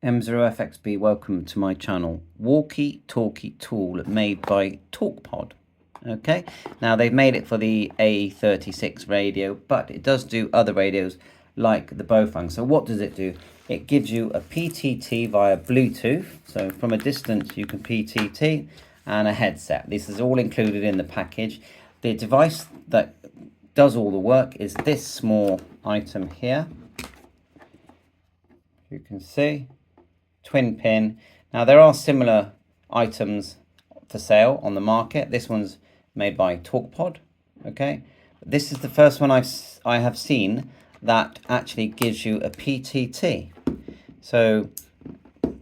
M0FXB, welcome to my channel. Walkie Talkie tool made by Talkpod. Okay, now they've made it for the A36 radio, but it does do other radios like the Bofang. So what does it do? It gives you a PTT via Bluetooth. So from a distance you can PTT, and a headset. This is all included in the package. The device that does all the work is this small item here. You can see. Twin pin. Now there are similar items for sale on the market. This one's made by Talkpod. Okay, this is the first one I have seen that actually gives you a PTT. So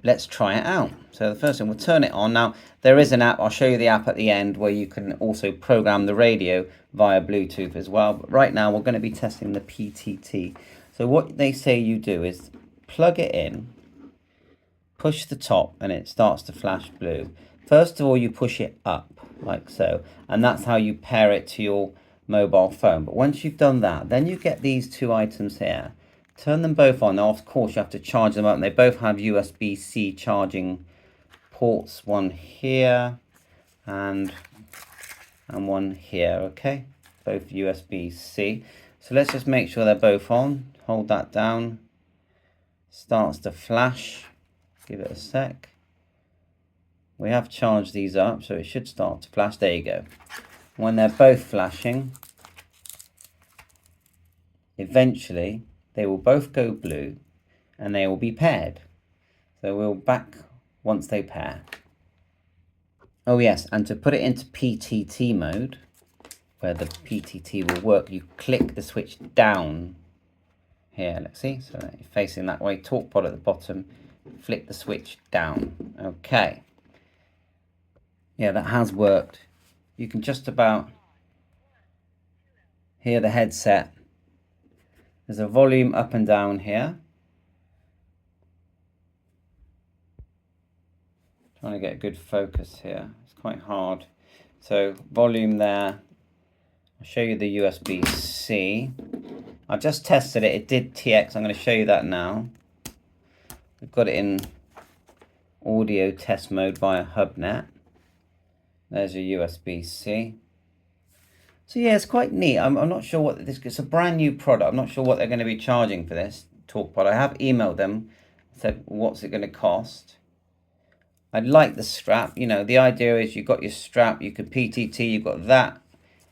let's try it out. So the first thing, we'll turn it on. Now there is an app. I'll show you the app at the end where you can also program the radio via Bluetooth as well. But right now we're going to be testing the PTT. So what they say you do is plug it in, push the top, and it starts to flash blue. First of all, you push it up like so, and that's how you pair it to your mobile phone. But once you've done that, then you get these two items here. Turn them both on. Now, of course, you have to charge them up, and they both have USB-C charging ports, one here and one here. Okay, both USB-C. So let's just make sure they're both on. Hold that down. Starts to flash. Give it a sec. We have charged these up, so it should start to flash. There you go. When they're both flashing, eventually they will both go blue and they will be paired. So we'll back once they pair. Oh yes, and to put it into PTT mode, where the PTT will work, you click the switch down here. Let's see. So you're facing that way. Talkpod at the bottom. Flick the switch down. Okay. Yeah, that has worked. You can just about hear the headset. There's a volume up and down here. Trying to get a good focus here. It's quite hard. So volume there. I'll show you the USB-C. I've just tested it. It did TX. I'm going to show you that now. We've got it in audio test mode via HubNet. There's your USB-C. So yeah, it's quite neat. I'm not sure what this. It's a brand new product. I'm not sure what they're going to be charging for this Talkpod. I have emailed them, said what's it going to cost. I like the strap. You know, the idea is you've got your strap. You can PTT. You've got that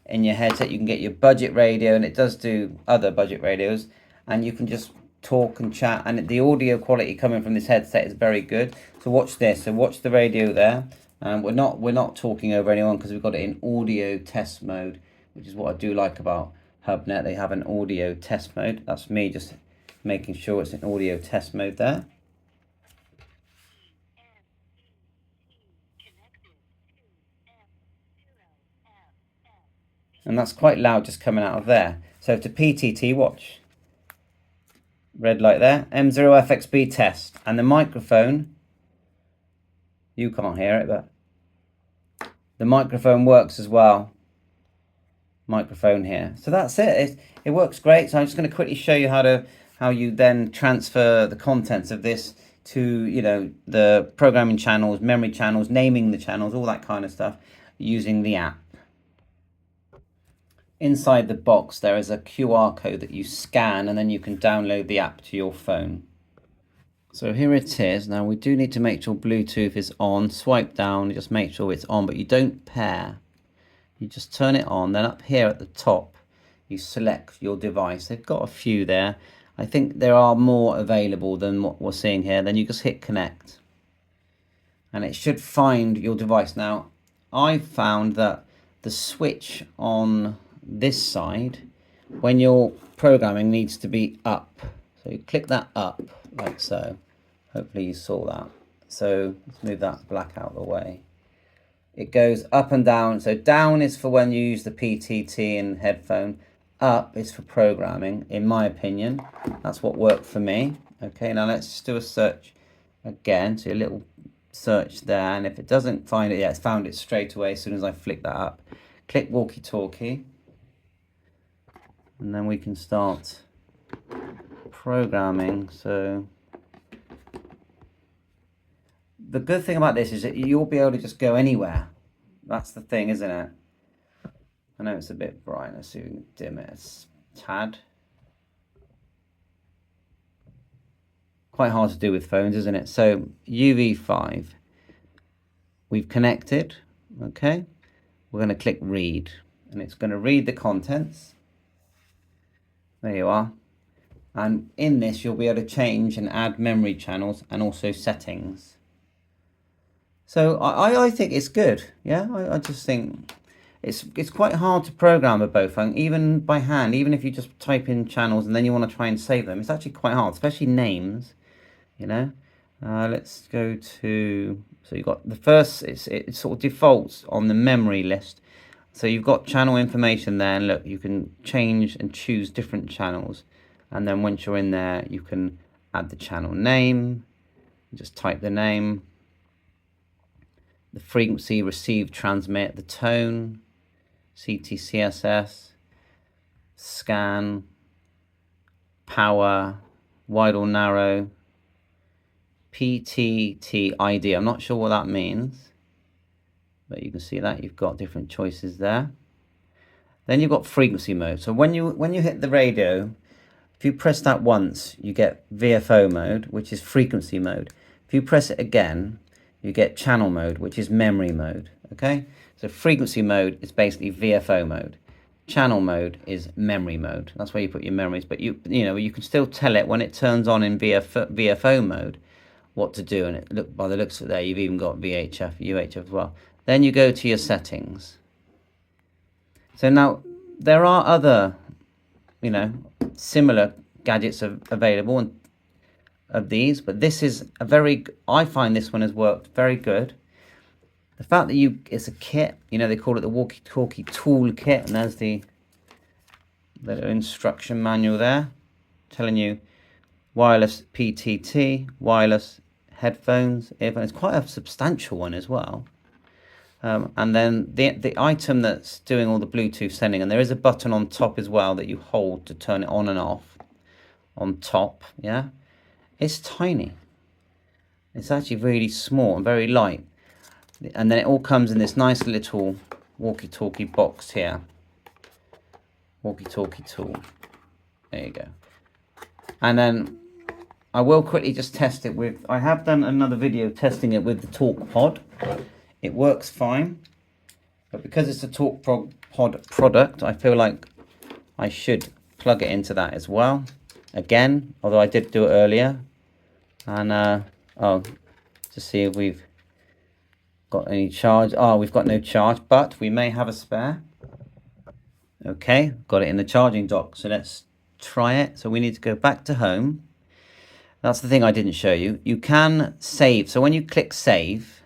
in your headset. You can get your budget radio, and it does do other budget radios, and you can just talk and chat, and the audio quality coming from this headset is very good. So watch this. So watch the radio there. We're not talking over anyone because we've got it in audio test mode, which is what I do like about HubNet. They have an audio test mode. That's me just making sure it's in audio test mode there. And that's quite loud just coming out of there. So to PTT, watch. Red light there, M0FXB test, and the microphone, you can't hear it, but the microphone works as well. Microphone here. So that's it. It works great. So I'm just going to quickly show you how you then transfer the contents of this to, you know, the programming channels, memory channels, naming the channels, all that kind of stuff using the app. Inside the box, there is a QR code that you scan, and then you can download the app to your phone. So here it is. Now we do need to make sure Bluetooth is on. Swipe down, just make sure it's on, but you don't pair. You just turn it on. Then up here at the top, you select your device. They've got a few there. I think there are more available than what we're seeing here. Then you just hit connect, and it should find your device. Now, I've found that the switch on this side, when you're programming, needs to be up. So you click that up like so. Hopefully you saw that. So let's move that black out of the way. It goes up and down. So down is for when you use the PTT and headphone. Up is for programming, in my opinion. That's what worked for me. Okay, now let's just do a search again. So a little search there, and if it doesn't find it, yeah, it's found it straight away as soon as I flick that up. Click Walkie Talkie. And then we can start programming. So the good thing about this is that you'll be able to just go anywhere. That's the thing, isn't it? I know it's a bit bright. Let's see if we can dim it a tad. Quite hard to do with phones, isn't it? So UV5, we've connected. Okay, we're going to click read, and it's going to read the contents. There you are. And in this, you'll be able to change and add memory channels and also settings. So I think it's good. Yeah, I just think it's quite hard to program a Bowphone, even by hand. Even if you just type in channels and then you want to try and save them, it's actually quite hard, especially names. You know, let's go to. So you've got the first. It sort of defaults on the memory list. So you've got channel information there, and look, you can change and choose different channels. And then once you're in there, you can add the channel name, just type the name, the frequency, receive, transmit, the tone, CTCSS, scan, power, wide or narrow, PTT ID. I'm not sure what that means, but you can see that you've got different choices there. Then you've got frequency mode. So when you hit the radio, if you press that once, you get VFO mode, which is frequency mode. If you press it again, you get channel mode, which is memory mode. Okay, so frequency mode is basically VFO mode. Channel mode is memory mode. That's where you put your memories, but you know you can still tell it when it turns on in VFO mode what to do. And it, look, by the looks of it there, you've even got VHF, UHF as well. Then you go to your settings. So now there are other, you know, similar gadgets available and of these, but this is a very, I find this one has worked very good. The fact that it's a kit, you know, they call it the Walkie Talkie tool kit, and there's the instruction manual there telling you wireless PTT, wireless headphones, earphones. It's quite a substantial one as well. And then the item that's doing all the Bluetooth sending, and there is a button on top as well that you hold to turn it on and off on top. Yeah, it's tiny. It's actually really small and very light. And then it all comes in this nice little walkie-talkie box here. Walkie-talkie tool. There you go. And then I will quickly just test it with, I have done another video testing it with the Talkpod. It works fine, but because it's a Talkpod product, I feel like I should plug it into that as well. Again, although I did do it earlier. And to see if we've got any charge. Oh, we've got no charge, but we may have a spare. Okay, got it in the charging dock. So let's try it. So we need to go back to home. That's the thing I didn't show you. You can save. So when you click save,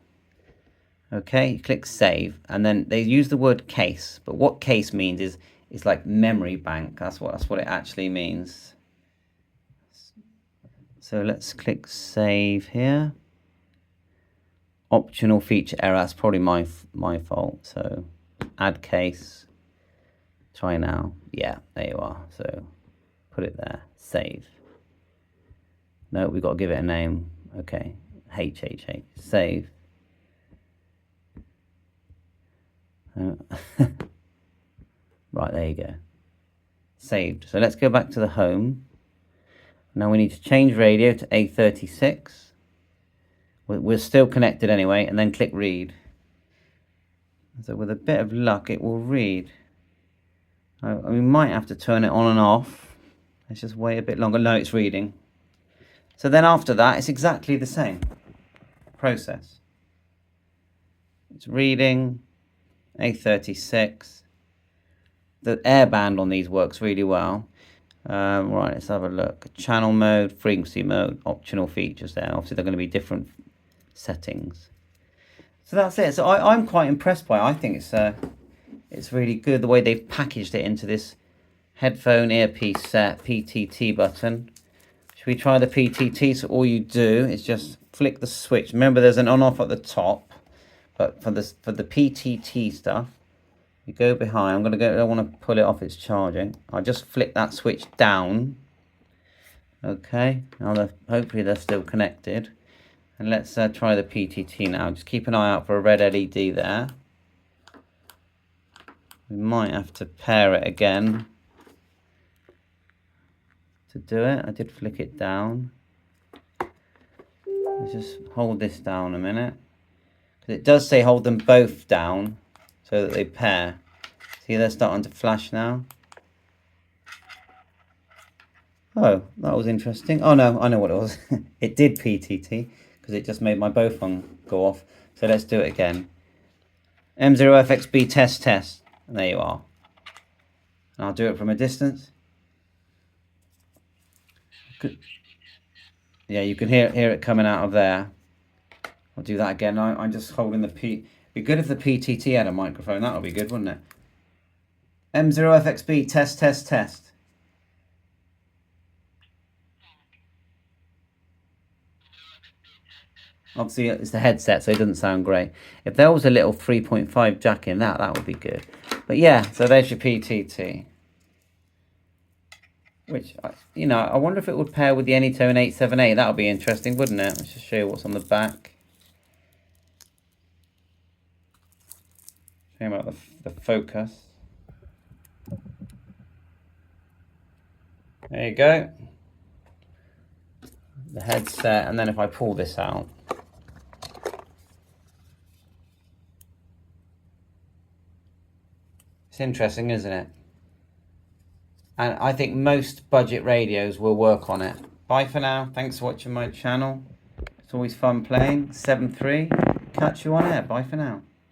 okay, you click save, and then they use the word case, but what case means is like memory bank. That's what it actually means. So let's click save here. Optional feature error. That's probably my fault. So add case. Try now. Yeah, there you are. So put it there. Save. No, we've got to give it a name. Okay. HHH. Save. Right, there you go. Saved. So let's go back to the home. Now we need to change radio to A36. We're still connected anyway, and then click read. So with a bit of luck, it will read. We might have to turn it on and off. Let's just wait a bit longer. No, it's reading. So then after that, it's exactly the same process. It's reading. A36. The airband on these works really well. Right, let's have a look. Channel mode, frequency mode, optional features there. Obviously, they're going to be different settings. So that's it. So I'm quite impressed by it. I think it's really good the way they've packaged it into this headphone earpiece set PTT button. Should we try the PTT? So all you do is just flick the switch. Remember, there's an on-off at the top. But for the PTT stuff, you go behind. I don't want to pull it off. It's charging. I'll just flick that switch down. Okay. Now hopefully they're still connected. And let's try the PTT now. Just keep an eye out for a red LED there. We might have to pair it again to do it. I did flick it down. Let's just hold this down a minute. Because it does say hold them both down so that they pair. See, they're starting to flash now. Oh, that was interesting. Oh no, I know what it was. It did PTT because it just made my bow phone go off. So let's do it again. M0FXB test test. And there you are. And I'll do it from a distance. Good. Yeah, you can hear it coming out of there. I'll do that again. I'm just holding the P. Be good if the PTT had a microphone. That would be good, wouldn't it? M0FXB test test test. Obviously, it's the headset, so it doesn't sound great. If there was a little 3.5 jack in that would be good. But yeah, so there's your PTT. Which, you know, I wonder if it would pair with the Anytone 878. That would be interesting, wouldn't it? Let's just show you what's on the back. Show you about the focus. There you go. The headset, and then if I pull this out. It's interesting, isn't it? And I think most budget radios will work on it. Bye for now. Thanks for watching my channel. It's always fun playing. 7-3. Catch you on air. Bye for now.